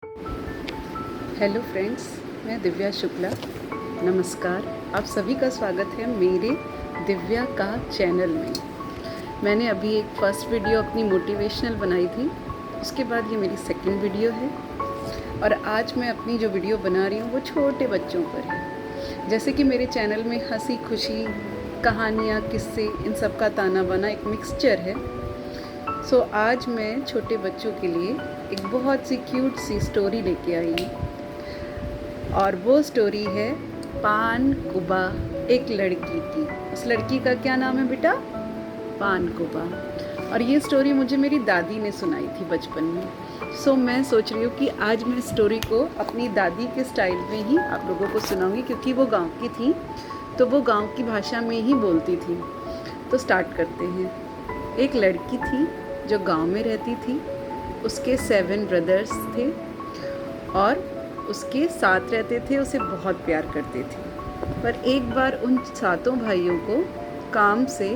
Hello friends, मैं दिव्या शुक्ला। नमस्कार। आप सभी का स्वागत है मेरे दिव्या का चैनल में। मैंने अभी एक फर्स्ट वीडियो अपनी मोटिवेशनल बनाई थी, उसके बाद ये मेरी सेकंड वीडियो है। और आज मैं अपनी जो वीडियो बना रही हूँ वो छोटे बच्चों पर है। जैसे कि मेरे चैनल में हंसी खुशी, कहानियाँ, किस्से, इन सब का ताना बाना एक मिक्सचर है। सो आज मैं छोटे बच्चों के लिए एक बहुत सी क्यूट सी स्टोरी लेके आई हूँ। और वो स्टोरी है पान कुबा, एक लड़की की। उस लड़की का क्या नाम है बेटा? पान कुबा। और ये स्टोरी मुझे मेरी दादी ने सुनाई थी बचपन में। सो मैं सोच रही हूँ कि आज मैं स्टोरी को अपनी दादी के स्टाइल में ही आप लोगों को सुनाऊंगी, क्योंकि वो गांव की थी तो वो गांव की भाषा में ही बोलती थी। तो स्टार्ट करते हैं। एक लड़की थी जो गांव में रहती थी। उसके 7 ब्रदर्स थे और उसके साथ रहते थे, उसे बहुत प्यार करते थे। पर एक बार उन 7 भाइयों को काम से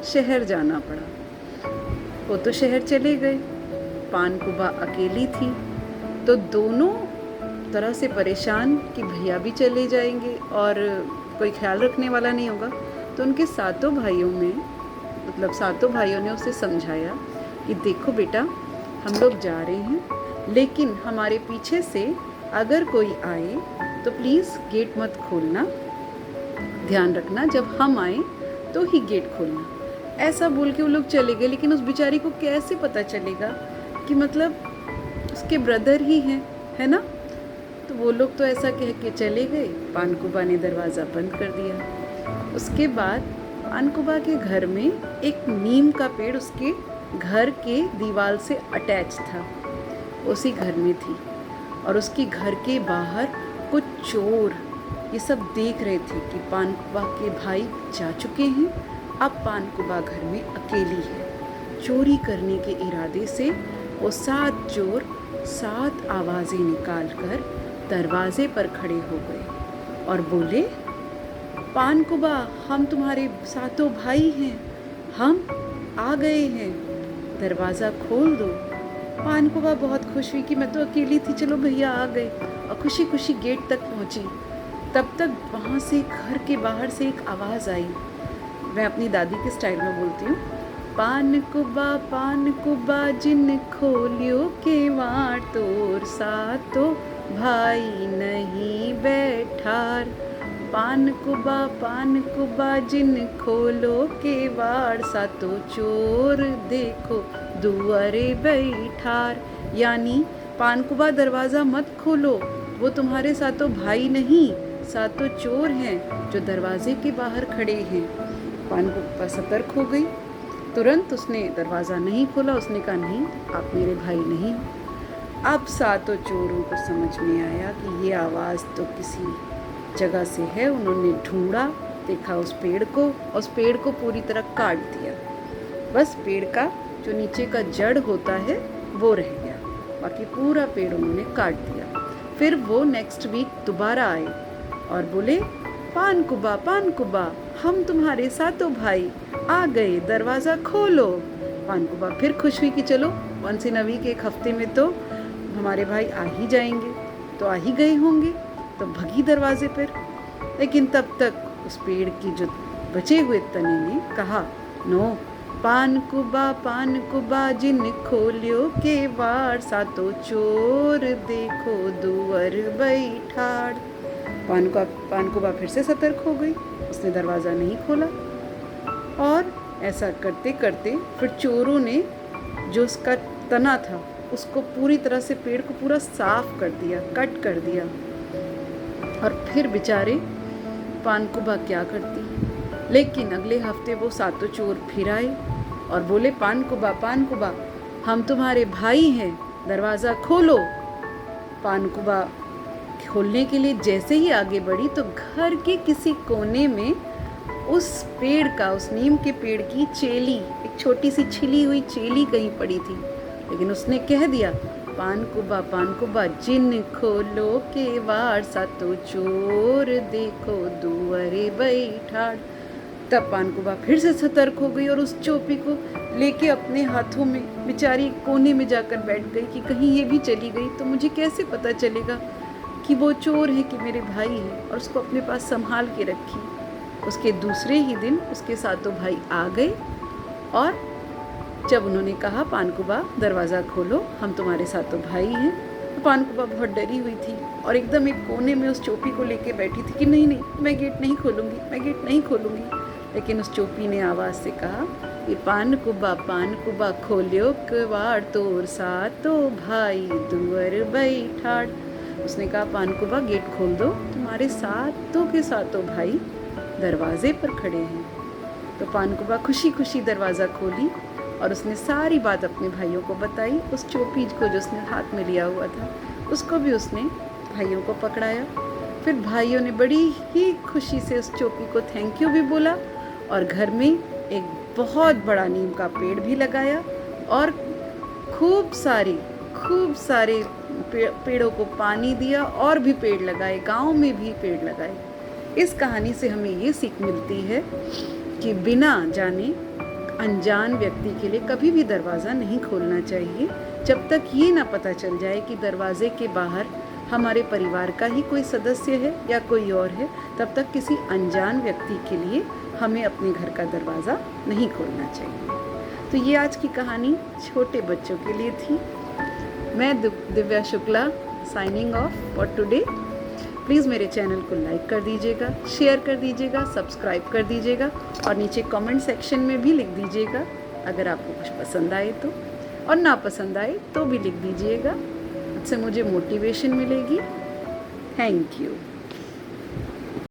शहर जाना पड़ा। वो तो शहर चले गए। पान कुबा अकेली थी, तो दोनों तरह से परेशान कि भैया भी चले जाएंगे और कोई ख्याल रखने वाला नहीं होगा। तो उनके 7 भाइयों में मतलब 7 भाइयों ने उसे समझाया कि देखो बेटा, हम लोग जा रहे हैं, लेकिन हमारे पीछे से अगर कोई आए तो प्लीज़ गेट मत खोलना, ध्यान रखना जब हम आए तो ही गेट खोलना। ऐसा बोल के वो लोग चले गए। लेकिन उस बेचारी को कैसे पता चलेगा कि मतलब उसके ब्रदर ही हैं, है ना? तो वो लोग तो ऐसा कह के चले गए। पान कुबा ने दरवाज़ा बंद कर दिया। उसके बाद पान कुबा के घर में एक नीम का पेड़ उसके घर के दीवार से अटैच था, उसी घर में थी। और उसके घर के बाहर कुछ चोर ये सब देख रहे थे कि पान कुबा के भाई जा चुके हैं, अब पान कुबा घर में अकेली है। चोरी करने के इरादे से वो 7 चोर 7 आवाज़ें निकाल कर दरवाजे पर खड़े हो गए और बोले, पान कुबा, हम तुम्हारे 7 भाई हैं, हम आ गए हैं, दरवाज़ा खोल दो। पान कुबा बहुत खुश हुई कि मैं तो अकेली थी, चलो भैया आ गए, और खुशी खुशी गेट तक पहुंची। तब तक वहाँ से घर के बाहर से एक आवाज़ आई। मैं अपनी दादी के स्टाइल में बोलती हूँ, पान कुबा जिन खोलियो केवाड़, तोर 7 भाई नहीं बैठार। पान कुबा जिन खोलो केवाड़, 7 चोर देखो दुआरे बैठार। यानी पान कुबा दरवाज़ा मत खोलो, वो तुम्हारे 7 भाई नहीं, 7 चोर हैं जो दरवाजे के बाहर खड़े हैं। पान कुबा सतर्क हो गई। तुरंत उसने दरवाज़ा नहीं खोला। उसने कहा, नहीं, आप मेरे भाई नहीं। अब 7 चोरों को समझ में आया कि ये आवाज़ तो किसी जगह से है। उन्होंने ढूंढा, देखा उस पेड़ को, उस पेड़ को पूरी तरह काट दिया। बस पेड़ का जो नीचे का जड़ होता है वो रह गया, बाकी पूरा पेड़ उन्होंने काट दिया। फिर वो नेक्स्ट वीक दोबारा आए और बोले, पान कुबा, हम तुम्हारे 7 भाई आ गए, दरवाज़ा खोलो। पान कुबा फिर खुश हुई कि चलो वंस इन अ वीक, एक हफ्ते में तो हमारे भाई आ ही जाएंगे, तो आ ही गए होंगे, तो भगी दरवाजे पर। लेकिन तब तक उस पेड़ की जो बचे हुए तने ने कहा, नो, पान कुबा जिन खोलियो केवाड़, 7 चोर देखो दुआर बैठाड़। पान कुबा फिर से सतर्क हो गई। उसने दरवाज़ा नहीं खोला। और ऐसा करते करते फिर चोरों ने जो उसका तना था उसको पूरी तरह से, पेड़ को पूरा साफ कर दिया, कट कर दिया। और फिर बेचारे पान कुबा क्या करती। लेकिन अगले हफ्ते वो 7 चोर फिर आए और बोले, पान कुबा, हम तुम्हारे भाई हैं, दरवाज़ा खोलो। पान कुबा खोलने के लिए जैसे ही आगे बढ़ी तो घर के किसी कोने में उस पेड़ का, उस नीम के पेड़ की चेली, एक छोटी सी छिली हुई चेली कहीं पड़ी थी। लेकिन उसने कह दिया, पान कुबा जिन खोलो केवाड़, 7 चोर देखो दुआरे बैठाड़। तब पानकुबा फिर से सतर्क हो गई और उस चोपी को लेके अपने हाथों में बेचारी कोने में जाकर बैठ गई कि कहीं ये भी चली गई तो मुझे कैसे पता चलेगा कि वो चोर है कि मेरे भाई है, और उसको अपने पास संभाल के रखी। उसके दूसरे ही दिन उसके सातों भाई आ गए और जब उन्होंने कहा पानकुबा दरवाज़ा खोलो, हम तुम्हारे सातों भाई हैं, तो पानकुबा बहुत डरी हुई थी और एकदम एक कोने में उस चोपी को लेके बैठी थी कि नहीं नहीं मैं गेट नहीं खोलूँगी, मैं गेट नहीं खोलूँगी। लेकिन उस चोपी ने आवाज़ से कहा कि पानकुबा खोलियो कवाड़ तोर सातों भाई दुअर बैठाड़। उसने कहा पानकुबा गेट खोल दो, तुम्हारे सातों के सातों भाई दरवाजे पर खड़े हैं। तो पानकुबा खुशी खुशी दरवाज़ा खोली और उसने सारी बात अपने भाइयों को बताई। उस चोपी को जो उसने हाथ में लिया हुआ था उसको भी उसने भाइयों को पकड़ाया। फिर भाइयों ने बड़ी ही खुशी से उस चोपी को थैंक यू भी बोला और घर में एक बहुत बड़ा नीम का पेड़ भी लगाया और खूब सारे पेड़ों को पानी दिया और भी पेड़ लगाए, गांव में भी पेड़ लगाए। इस कहानी से हमें ये सीख मिलती है कि बिना जाने अनजान व्यक्ति के लिए कभी भी दरवाज़ा नहीं खोलना चाहिए जब तक ये ना पता चल जाए कि दरवाजे के बाहर हमारे परिवार का ही कोई सदस्य है या कोई और है। तब तक किसी अनजान व्यक्ति के लिए हमें अपने घर का दरवाज़ा नहीं खोलना चाहिए। तो ये आज की कहानी छोटे बच्चों के लिए थी। मैं Divya Shukla signing off for today. Please मेरे चैनल को लाइक कर दीजिएगा, शेयर कर दीजिएगा, सब्सक्राइब कर दीजिएगा और नीचे कमेंट सेक्शन में भी लिख दीजिएगा अगर आपको कुछ पसंद आए तो, और ना पसंद आए तो भी लिख दीजिएगा। इससे मुझे मोटिवेशन मिलेगी। Thank you.